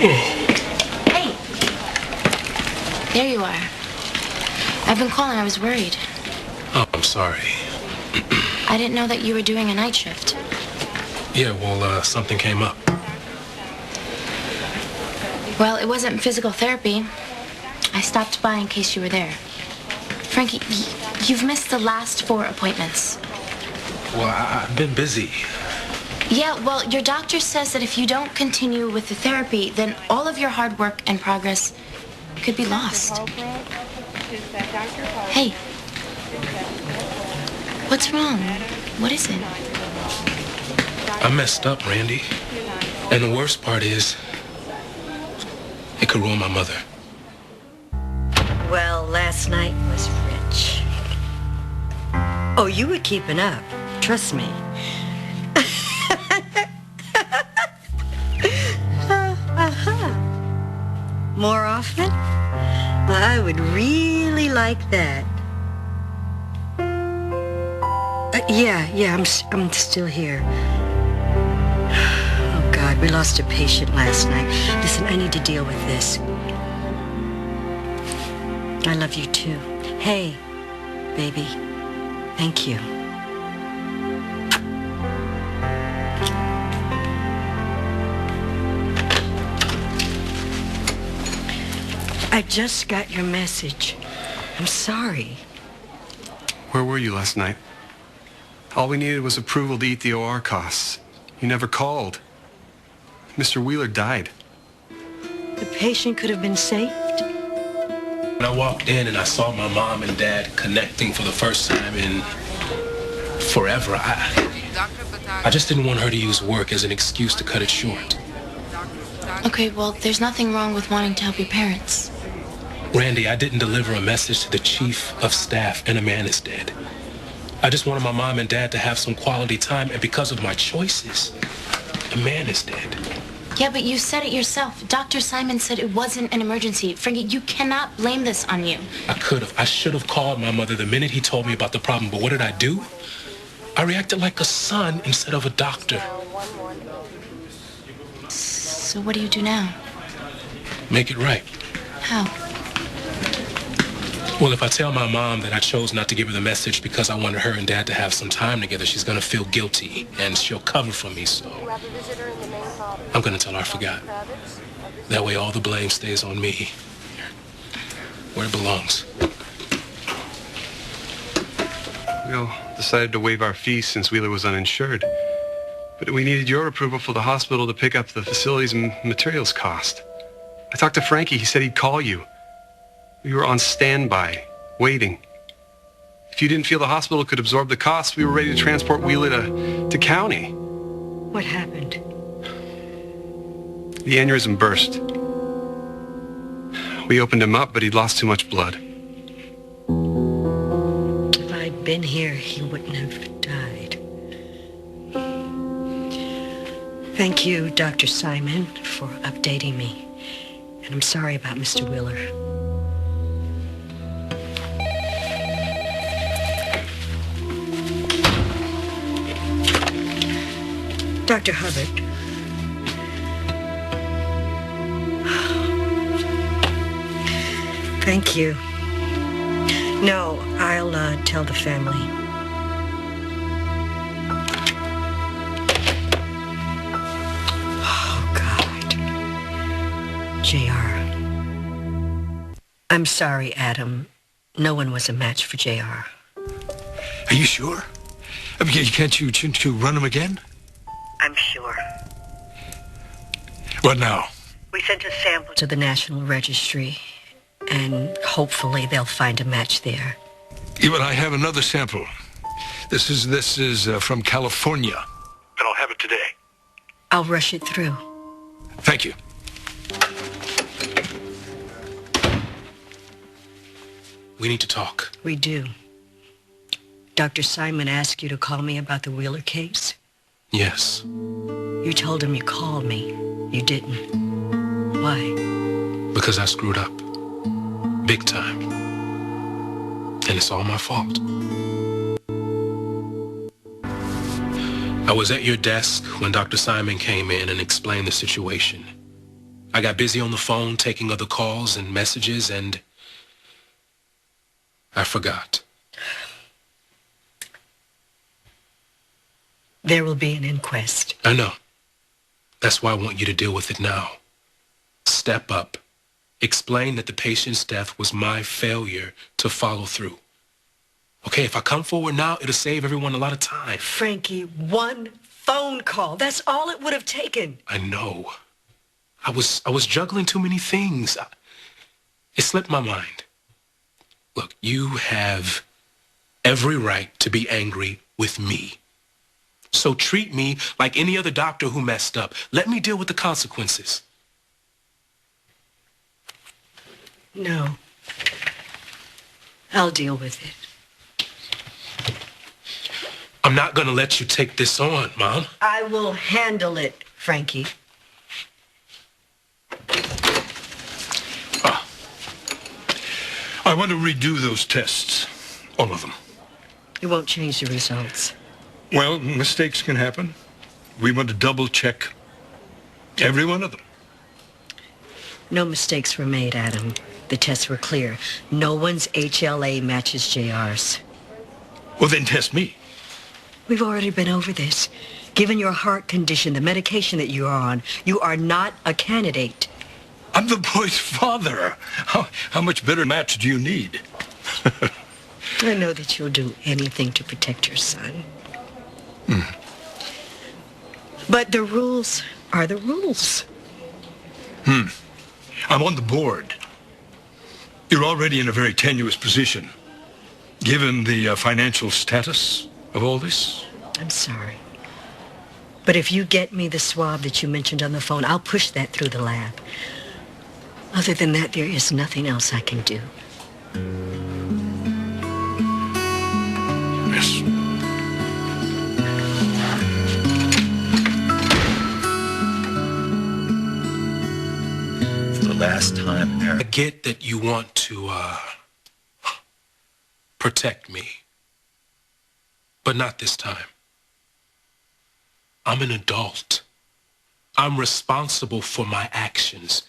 Hey! There you are. I've been calling. I was worried. Oh, I'm sorry. I didn't know that you were doing a night shift. Yeah, well, something came up. Well, it wasn't physical therapy. I stopped by in case you were there. Frankie, you've missed the last 4 appointments. Well, I've been busy. Yeah, well, your doctor says that if you don't continue with the therapy, then all of your hard work and progress could be lost. Hey. What's wrong? What is it? I messed up, Randy. And the worst part is, it could ruin my mother. Well, last night was rich. Oh, you were keeping up. Trust me. More often? I would really like that. Yeah, I'm still here. Oh, God, we lost a patient last night. Listen, I need to deal with this. I love you, too. Hey, baby, thank you. I just got your message. I'm sorry. Where were you last night? All we needed was approval to eat the OR costs. You never called. Mr. Wheeler died. The patient could have been saved. When I walked in and I saw my mom and dad connecting for the first time in forever, I just didn't want her to use work as an excuse to cut it short. Okay, well, there's nothing wrong with wanting to help your parents. Randy, I didn't deliver a message to the chief of staff and a man is dead. I just wanted my mom and dad to have some quality time, and because of my choices, a man is dead. Yeah, but you said it yourself. Dr. Simon said it wasn't an emergency. Frankie, you cannot blame this on you. I could have. I should have called my mother the minute he told me about the problem, but what did I do? I reacted like a son instead of a doctor. So what do you do now? Make it right. How? Well, if I tell my mom that I chose not to give her the message because I wanted her and dad to have some time together, she's going to feel guilty and she'll cover for me, so I'm going to tell her I forgot. That way all the blame stays on me, where it belongs. We all decided to waive our fees since Wheeler was uninsured. But we needed your approval for the hospital to pick up the facilities and materials cost. I talked to Frankie. He said he'd call you. We were on standby, waiting. If you didn't feel the hospital could absorb the cost, we were ready to transport Wheeler to county. What happened? The aneurysm burst. We opened him up, but he'd lost too much blood. If I'd been here, he wouldn't have died. Thank you, Dr. Simon, for updating me. And I'm sorry about Mr. Wheeler. Dr. Hubbard. Thank you. No, I'll tell the family. Oh, God. JR. I'm sorry, Adam. No one was a match for JR. Are you sure? I mean, can't you run him again? I'm sure. What now? We sent a sample to the National Registry, and hopefully they'll find a match there. Yeah, but I have another sample. This is from California, and I'll have it today. I'll rush it through. Thank you. We need to talk. We do. Dr. Simon asked you to call me about the Wheeler case? Yes. You told him you called me. You didn't. Why? Because I screwed up. Big time. And it's all my fault. I was at your desk when Dr. Simon came in and explained the situation. I got busy on the phone taking other calls and messages, and I forgot. There will be an inquest. I know. That's why I want you to deal with it now. Step up. Explain that the patient's death was my failure to follow through. Okay, if I come forward now, it'll save everyone a lot of time. Frankie, one phone call. That's all it would have taken. I know. I was juggling too many things. It slipped my mind. Look, you have every right to be angry with me. So treat me like any other doctor who messed up. Let me deal with the consequences. No. I'll deal with it. I'm not going to let you take this on, Mom. I will handle it, Frankie. I want to redo those tests. All of them. It won't change the results. Well, mistakes can happen. We want to double check every one of them. No mistakes were made, Adam. The tests were clear. No one's HLA matches JR's. Well, then test me. We've already been over this. Given your heart condition, the medication that you are on, you are not a candidate. I'm the boy's father. How much better match do you need? I know that you'll do anything to protect your son. But the rules are the rules. I'm on the board. You're already in a very tenuous position, given the financial status of all this. I'm sorry. But if you get me the swab that you mentioned on the phone, I'll push that through the lab. Other than that, there is nothing else I can do. Yes. For the last time, Eric. I get that you want to protect me, but not this time. I'm an adult. I'm responsible for my actions.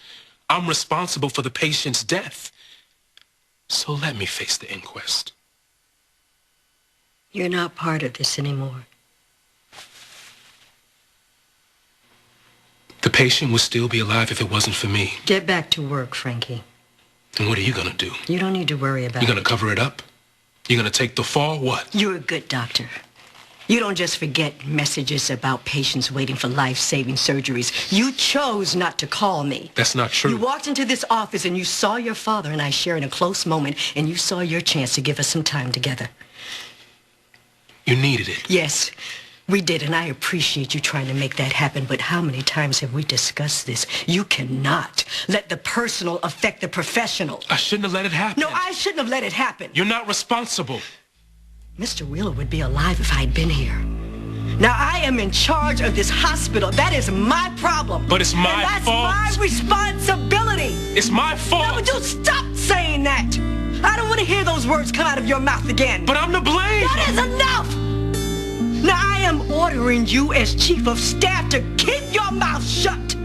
I'm responsible for the patient's death. So let me face the inquest. You're not part of this anymore. The patient would still be alive if it wasn't for me. Get back to work, Frankie. And what are you gonna do? You don't need to worry about it. You're gonna cover it up? You're gonna take the fall? What? You're a good doctor. You don't just forget messages about patients waiting for life-saving surgeries. You chose not to call me. That's not true. You walked into this office and you saw your father and I sharing a close moment, and you saw your chance to give us some time together. You needed it. Yes, we did, and I appreciate you trying to make that happen, but how many times have we discussed this? You cannot let the personal affect the professional. I shouldn't have let it happen. No, I shouldn't have let it happen. You're not responsible. Mr. Wheeler would be alive if I'd been here. Now, I am in charge of this hospital. That is my problem. But it's my fault. That's my responsibility. It's my fault. No, but you stop saying that. I don't want to hear those words come out of your mouth again. But I'm to blame. That is enough. Now, I am ordering you as chief of staff to keep your mouth shut.